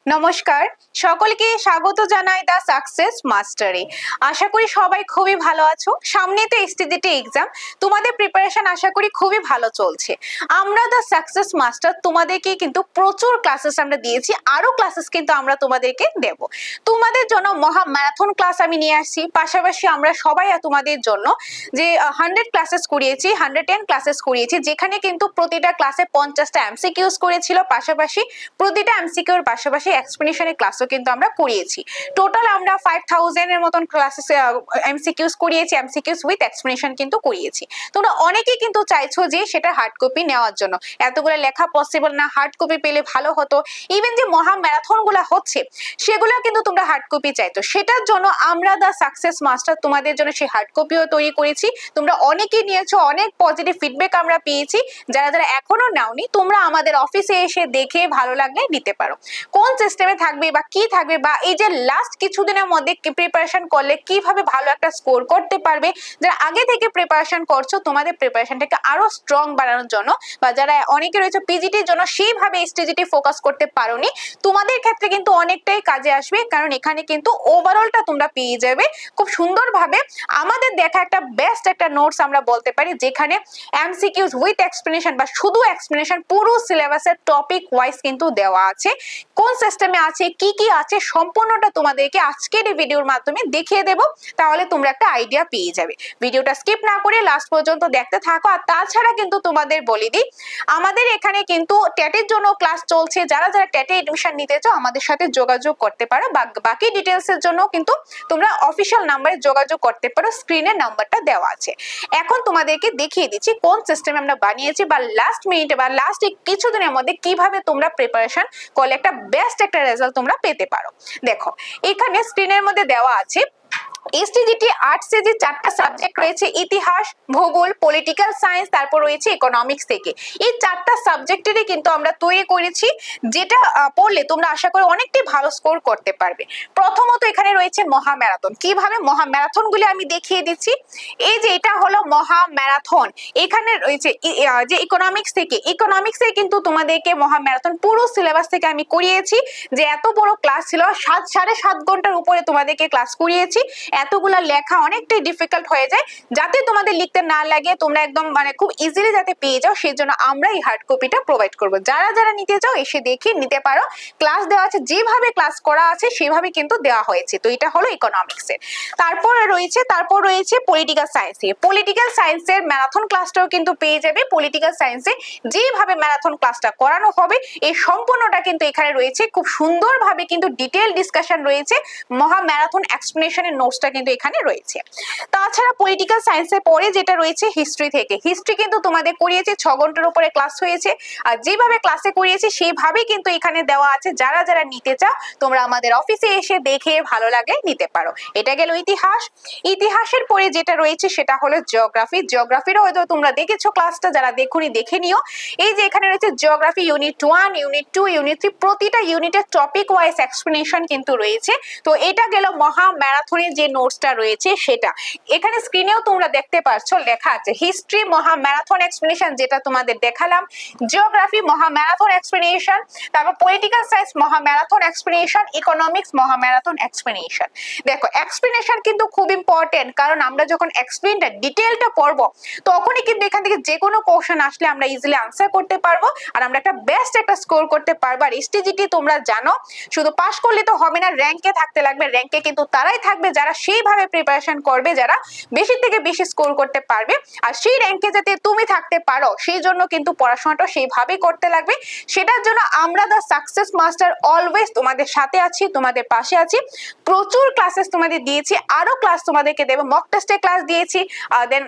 নমস্কার, সকলকে স্বাগত জানাই দা সাকসেস মাস্টারে। আশা করি সবাই খুবই ভালো আছো। সামনে তো এসটিজিটি এক্সাম, তোমাদের প্রিপারেশন আশা করি খুবই ভালো চলছে। আমরা দা সাকসেস মাস্টার তোমাদেরকে কিন্তু প্রচুর ক্লাসেস আমরা দিয়েছি, আরো ক্লাসেস কিন্তু আমরা তোমাদেরকে দেব। তোমাদের জন্য মহা ম্যারাথন ক্লাস আমি নিয়ে আসছি, পাশাপাশি আমরা সবাই তোমাদের জন্য যে 100 ক্লাসেস করিয়েছি, 110 ক্লাসেস করিয়েছি, যেখানে কিন্তু প্রতিটা ক্লাসে 50টা এমসিকিউস করেছিল, পাশাপাশি প্রতিটা এমসিকিউর পাশাপাশি এক্সপ্লেনেশনের ক্লাসও কিন্তু আমরা করিয়েছি। টোটাল আমরা 5000 এর মতন ক্লাসেস এমসিকিউস করিয়েছি, এমসিকিউস উইথ এক্সপ্লেনেশন কিন্তু করিয়েছি। তোমরা অনেকেই কিন্তু চাইছো যে সেটা হার্ড কপি নেওয়ার জন্য, এতগুলো লেখা পসিবল না, হার্ড কপি পেলে ভালো হতো। ইভেন যে মহা ম্যারাথন গুলা হচ্ছে সেগুলো কিন্তু তোমরা হার্ড কপি চাইতো, সেটার জন্য আমরা দা সাকসেস মাস্টার তোমাদের জন্য সেই হার্ড কপিও তৈরি করেছি। তোমরা অনেকেই নিয়েছো, অনেক পজিটিভ ফিডব্যাক আমরা পেয়েছি। যারা যারা এখনো নাওনি, তোমরা আমাদের অফিসে এসে দেখে ভালো লাগলে নিতে পারো। কোন সিস্টেমে থাকবে বা কি থাকবে, বা এই যে লাস্ট কিছুদিনের মধ্যে প্রিপারেশন করলে কিভাবে ভালো একটা স্কোর করতে পারবে, যারা আগে থেকে প্রিপারেশন করছো তোমাদের প্রিপারেশনটাকে আরো স্ট্রং বানানোর জন্য, বা যারা অনেকে রয়েছে পিজিটির জন্য সেইভাবে এসটিজিটি ফোকাস করতে পারোনি, তোমাদের ক্ষেত্রে কিন্তু অনেকটাই কাজে আসবে। কারণ এখানে কিন্তু ওভারঅলটা তোমরা পেয়ে যাবে খুব সুন্দরভাবে। আমাদের দেখা একটা বেস্ট একটা নোটস আমরা বলতে পারি, যেখানে এমসিকিউস উইথ এক্সপ্লেনেশন বা শুধু এক্সপ্লেনেশন পুরো সিলেবাসের টপিক ওয়াইজ কিন্তু দেওয়া আছে। কোন সিস্টেমে আছে, কি কি আছে, সম্পূর্ণটা তোমাদেরকে আজকের এই ভিডিওর মাধ্যমে দেখিয়ে দেব, তাহলে তোমরা একটা আইডিয়া পেয়ে যাবে। ভিডিওটা স্কিপ না করে লাস্ট পর্যন্ত দেখতে থাকো। আর তাছাড়া কিন্তু তোমাদের বলে দিই, আমাদের এখানে কিন্তু টেটের জন্য ক্লাস চলছে। যারা যারা টেটে এডমিশন নিতে চাও আমাদের সাথে যোগাযোগ করতে পারো, বাকি ডিটেলস এর জন্য কিন্তু তোমরা অফিসিয়াল নাম্বারে যোগাযোগ করতে পারো, স্ক্রিনে নাম্বারটা দেওয়া আছে। এখন তোমাদেরকে দেখিয়ে দিচ্ছি কোন সিস্টেমে আমরা বানিয়েছি, বা লাস্ট মিনিটে বা লাস্ট কিছুদিনের মধ্যে কিভাবে তোমরা প্রিপারেশন করলে একটা বেস্ট একটা রেজাল্ট তোমরা পেতে পারো। দেখো এখানে স্ক্রিনের মধ্যে দেওয়া আছে এসটিজিটি আর্টসে যে 4টা সাবজেক্ট রয়েছে, ইতিহাস, ভূগোল, পলিটিক্যাল সায়েন্স, তারপর রয়েছে ইকোনমিক্স থেকে। এই 4টা সাবজেক্টেরই কিন্তু আমরা তৈরি করেছি, যেটা পড়লে তোমরা আশা করি অনেকটাই ভালো স্কোর করতে পারবে। প্রথমত এখানে রয়েছে মহা ম্যারাথন। কিভাবে মহা ম্যারাথন গুলি আমি দেখিয়ে দিচ্ছি। এই যে এটা হলো মহা ম্যারাথন, এখানে রয়েছে যে ইকোনমিক্স থেকে, ইকোনমিক্সে কিন্তু তোমাদেরকে মহা ম্যারাথন পুরো সিলেবাস থেকে আমি করিয়েছি। যে এত বড় ক্লাস ছিল, 7.5 ঘন্টার উপরে তোমাদেরকে ক্লাস করিয়েছি। এতগুলা লেখা অনেকটাই ডিফিকাল্ট হয়ে যায়, যাতে তোমাদের লিখতে না লাগে, তোমরা একদম খুব ইজিলি যাতে পেয়ে যাও, সেই জন্য আমরা এই হার্ড কপিটা প্রোভাইড করব। যারা যারা নিতে চাও এসে দেখে নিতে পারো। ক্লাস দেওয়া আছে, যেভাবে ক্লাস করা আছে সেভাবে কিন্তু দেওয়া হয়েছে। তো এটা হলো ইকোনমিক্সের। তারপর রয়েছে পলিটিক্যাল সায়েন্সে। পলিটিক্যাল সায়েন্সের ম্যারাথন ক্লাসটাও কিন্তু পেয়ে যাবে। পলিটিক্যাল সায়েন্সে যেভাবে ম্যারাথন ক্লাসটা করানো হবে এই সম্পূর্ণটা কিন্তু এখানে রয়েছে। খুব সুন্দরভাবে কিন্তু ডিটেইল ডিসকাশন রয়েছে, মহা ম্যারাথন এক্সপ্লেনেশনের নোটসটা কিন্তু এখানে রয়েছে। তাছাড়া পলিটিক্যাল সায়েন্সের পরে যেটা রয়েছে হিস্ট্রি থেকে, হিস্ট্রি কিন্তু তোমাদের করিয়েছে, 6 ঘন্টার উপরে ক্লাস হয়েছে। আর যেভাবে ক্লাসে করিয়েছি সেইভাবেই কিন্তু এখানে দেওয়া আছে। যারা যারা নিতে চাও তোমরা আমাদের অফিসে এসে দেখে ভালো লাগে নিতে পারো। এটা গেল ইতিহাস। ইতিহাসের পরে যেটা রয়েছে সেটা হলো জিওগ্রাফি। জিওগ্রাফিরও হয়তো তোমরা দেখেছো ক্লাসটা, যারা দেখুনি দেখে নিও। এই যে এখানে রয়েছে জিওগ্রাফি ইউনিট 1, ইউনিট 2, ইউনিট 3, প্রতিটা ইউনিটের টপিক ওয়াইজ এক্সপ্লেনেশন কিন্তু রয়েছে। তো এটা গেল মহা ম্যারাথনের যে নোটসটা রয়েছে সেটা। এখানে স্ক্রিনেও তোমরা দেখতে পাচ্ছ লেখা আছে হিস্ট্রি মহা ম্যারাথন এক্সপ্লেনেশন, যেটা তোমাদের দেখালাম। জিওগ্রাফি মহা ম্যারাথন এক্সপ্লেনেশন, তারপর পলিটিক্যাল সায়েন্স মহা ম্যারাথন এক্সপ্লেনেশন, ইকোনমিক্স মহা ম্যারাথন এক্সপ্লেনেশন। দেখো এক্সপ্লেনেশন কিন্তু খুব ইম্পর্টেন্ট, কারণ আমরা যখন এক্সপ্লেনটা ডিটেইলটা পড়বো তখনই কিন্তু এখান থেকে যে কোনো কোশ্চেন আসলে আমরা ইজিলি আনসার করতে পারবো, আর আমরা একটা বেস্ট একটা স্কোর করতে পারবো। আর এসটিজিটি তোমরা জানো শুধু পাস করলে তো হবে না, র্যাঙ্কে থাকতে লাগবে। র্যাঙ্কে কিন্তু তারাই থাকবে যারা সেইভাবে প্রিপারেশন করবে, যারা বেশি থেকে বেশি স্কোর করতে পারবে। আর সেই র্যাঙ্কে যাতে তুমি থাকতে পারো সেই জন্য কিন্তু পড়াশোনাটা সেইভাবেই করতে লাগবে। সেটার জন্য আমরা দা সাকসেস মাস্টার অলওয়েজ তোমাদের সাথে আছি, তোমাদের পাশে আছি। প্রচুর ক্লাসেস তোমাদের দিয়েছি, আরো ক্লাস তোমাদেরকে দেবো। মক টেস্টে ক্লাস দিয়েছি, দেন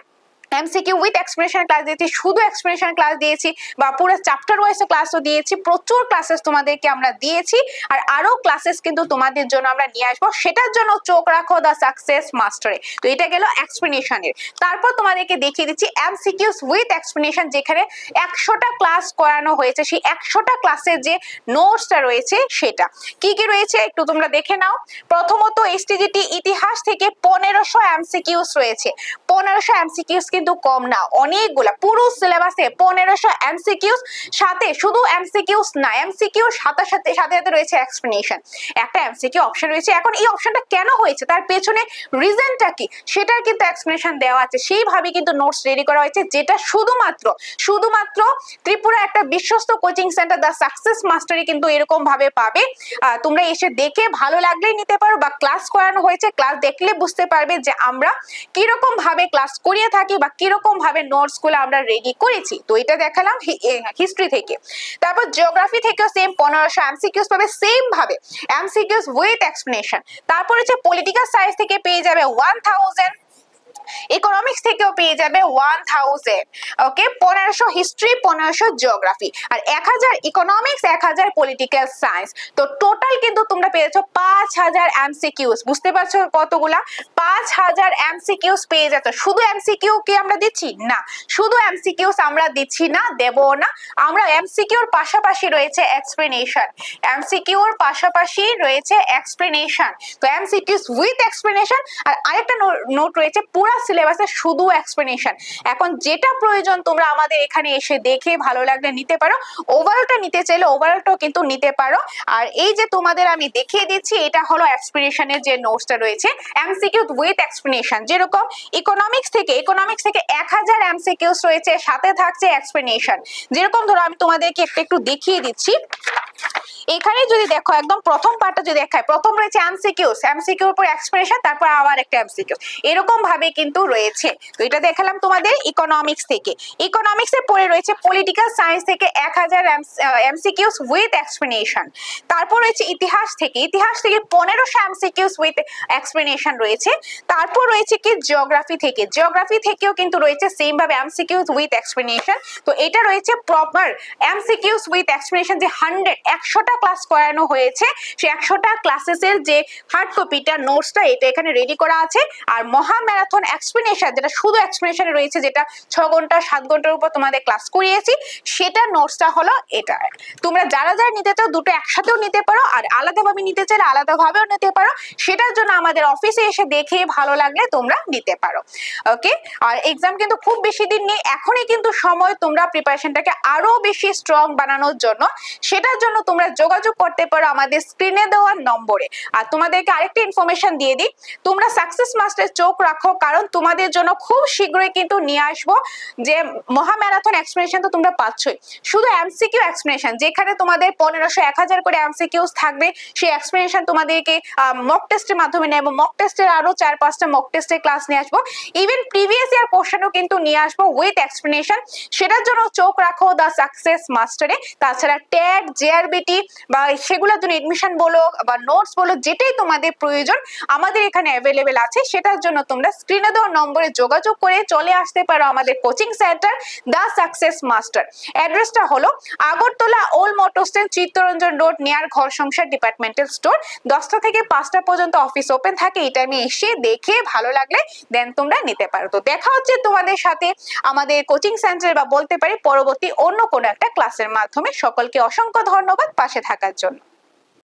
এমসিকিউ উইথ এক্সপ্লেনেশন ক্লাস দিয়েছি, শুধু এক্সপ্লেনেশন ক্লাস দিয়েছি, বা পুরো চ্যাপ্টার ওয়াইজ ক্লাসও দিয়েছি। প্রচুর ক্লাসেস তোমাদেরকে আমরা দিয়েছি, আর আরো ক্লাসেস কিন্তু তোমাদের জন্য আমরা নিয়ে আসবো। সেটার জন্য চোখ রাখো দা সাকসেস মাস্টারে। তো এটা গেল এক্সপ্লেনেশনের। তারপর তোমাদেরকে দেখিয়ে দিচ্ছি এমসিকিউস উইথ এক্সপ্লেনেশন, যেখানে 100টা ক্লাস করানো হয়েছে। সেই 100টা ক্লাসের যে নোটসটা রয়েছে সেটা কি কি রয়েছে একটু তোমরা দেখে নাও। প্রথমত এসটিজিটি ইতিহাস থেকে 1500 এমসিকিউস রয়েছে। 1500 এমসিকিউস কিন্তু কম না, অনেকগুলা পুরো সিলেবাসে 1500 এমসিকিউস, সাথে শুধু এমসিকিউস না, এমসিকিউর সাথে সাথে সাথে সাথে রয়েছে এক্সপ্লেনেশন, একটা এমসিকিউ অপশন রয়েছে। এখন এই অপশনটা কেন হয়েছে, তার পেছনে রিজনটা কি, সেটার কিন্তু এক্সপ্লেনেশন দেওয়া আছে, সেইভাবে কিন্তু নোটস রেডি করা হয়েছে, যেটা শুধুমাত্র ত্রিপুরা একটা বিশ্বস্ত কোচিং সেন্টার দ্য সাকসেস মাস্টারি কিন্তু এরকম ভাবে পাবে। তোমরা এসে দেখে ভালো লাগলেই নিতে পারো, বা ক্লাস করানো হয়েছে, ক্লাস দেখলে বুঝতে পারবে যে আমরা কিরকম ভাবে ক্লাস করিয়ে থাকি বা কিরকম ভাবে নোটস গুলো আমরা রেডি করেছি। তো এটা দেখালাম হিস্ট্রি থেকে। তারপর জিওগ্রাফি থেকেও সেম 1500 এমসিকিউস পাবে, সেম ভাবে এমসিকিউস উইথ এক্সপ্লেনেশন। তারপর হচ্ছে পলিটিক্যাল সায়েন্স থেকে পেয়ে যাবে 1000, ইকোনমিক্স থেকেও পেয়ে যাবে 1000, ওকে, 1500 হিস্ট্রি, 1500 জিওগ্রাফি, আর 1000 ইকোনমিক্স, 1000 পলিটিক্যাল সায়েন্স। তো টোটাল কিন্তু তোমরা পেয়েছো 5000 এমসিকিউস। বুঝতে পারছো কতগুলা? 5000 এমসিকিউস পেয়ে যেত। শুধু এমসিকিউ কি আমরা দিচ্ছি না, শুধু এমসিকিউস আমরা দিচ্ছি না, দেব না, আমরা এমসিকিউর পাশাপাশি রয়েছে এক্সপ্লেনেশন, এমসিকিউর পাশাপাশি রয়েছে এক্সপ্লেনেশন। তো এমসিকিউস উইথ এক্সপ্লেনেশন, আর আরেকটা নোট রয়েছে পুরো সিলেবাসে শুধু এক্সপ্লেনেশন। এখন যেটা প্রয়োজন তোমরা আমাদের এখানে এসে দেখে ভালো লাগলে নিতে পারো, ওভারঅলটা নিতে চাইলে ওভারঅলটাও কিন্তু নিতে পারো। আর এই যে তোমাদের আমি দেখিয়ে দিচ্ছি, এটা হলো এক্সপ্লেনেশনের যে নোটসটা রয়েছে, এমসিকিউ উইথ এক্সপ্লেনেশন। যেরকম ইকোনমিক্স থেকে 1000 এমসিকিউস রয়েছে, সাথে থাকছে এক্সপ্লেনেশন। যেরকম ধরো আমি তোমাদেরকে একটু দেখিয়ে দিচ্ছি, এখানে যদি দেখো একদম প্রথম পার্টটা যদি দেখায়, প্রথম রয়েছে এমসিকিউস, এমসিকিউর উপর এক্সপ্রেশন, তারপর আবার একটা এমসিকিউ, এরকম ভাবে কিন্তু রয়েছে। তো এটা দেখালাম তোমাদের ইকোনমিক্স থেকে। ইকোনমিক্স এর পরে রয়েছে পলিটিক্যাল সায়েন্স থেকে 1000 এমসিকিউস উইথ এক্সপ্লেনেশন। তারপর রয়েছে ইতিহাস থেকে 1500 এমসিকিউস উইথ এক্সপ্লেনেশন রয়েছে। তারপর রয়েছে কি জিওগ্রাফি থেকেও কিন্তু রয়েছে সেম ভাবে এমসিকিউস উইথ এক্সপ্লেনেশন। তো এটা রয়েছে প্রপার এমসিকিউস উইথ এক্সপ্লেনেশন, যে 100টা ক্লাস করানো হয়েছে, সেই 100টা ক্লাসেসের যে হার্ড কপিটা নোটসটা এটা এখানে রেডি করা আছে। আর মহা ম্যারাথন এক্সপ্লেনেশন, যেটা শুধু এক্সপ্লেনেশনে রয়েছে, যেটা 6 ঘন্টা 7 ঘন্টার উপর তোমাদের ক্লাস করিয়েছি, সেটা নোটসটা হলো এটা। তোমরা যারা নিতে চাও দুটো একসাথেও নিতে পারো, আর আলাদাভাবে নিতে চাইলে আলাদাভাবেও নিতে পারো। সেটার জন্য আমাদের অফিসে এসে দেখে ভালো লাগলে তোমরা নিতে পারো, ওকে। আর এক্সাম কিন্তু খুব বেশি দিন নেই, এখনই কিন্তু সময় তোমরা প্রিপারেশনটাকে আরো বেশি স্ট্রং বানানোর জন্য। সেটার জন্য তোমরা যোগাযোগ করতে পারো আমাদের স্ক্রিনে দেওয়া নম্বরে। আর তোমাদেরকে আরেকটা ইনফরমেশন দিয়ে দিই, তোমরা সাকসেস মাস্টারে চোখ রাখো, কারণ তোমাদের জন্য খুব শীঘ্রই কিন্তু নিয়ে আসবো যে মহা ম্যারাথন এক্সপ্লেনেশন। তো তোমরা পাচ্ছই শুধু এমসিকিউ এক্সপ্লেনেশন, যেখানে তোমাদের 1500 1000 করে এমসিকিউস থাকবে, সেই এক্সপ্লেনেশন তোমাদেরকে মক টেস্টের মাধ্যমে নেব, মক টেস্টের আরো 4-5টা মক টেস্টের ক্লাস নিয়ে আসবো, ইভেন প্রিভিয়াস ইয়ার কোশ্চেনও কিন্তু নিয়ে আসবো উইথ এক্সপ্লেনেশন। সেটার জন্য চোখ রাখো দা সাকসেস মাস্টারে। তাছাড়া ট্যাগ, জেআরবিটি বা সেগুলোর জন্য এডমিশন বলো বা নোটস বলো, যেটাই তোমাদের প্রয়োজন আমাদের এখানে অ্যাভেলেবেল আছে। সেটার জন্য তোমরা স্ক্রিনে দেওয়া নম্বরে যোগাযোগ করে চলে আসতে পারো আমাদের কোচিং সেন্টার দা সাকসেস মাস্টার। অ্যাড্রেসটা হলো Agartala old motor stand, Chittaranjan road, near ঘর সংসার ডিপার্টমেন্টাল স্টোর। 10টা থেকে 5টা পর্যন্ত অফিস ওপেন থাকে। এই টাইমে এসে দেখে ভালো লাগলে দেন তোমরা নিতে পারো। তো দেখা হচ্ছে তোমাদের সাথে আমাদের কোচিং সেন্টারে, বা বলতে পারি পরবর্তী অন্য কোনো একটা ক্লাসের মাধ্যমে। সকলকে অসংখ্য ধন্যবাদ পাশে থাকার জন্য।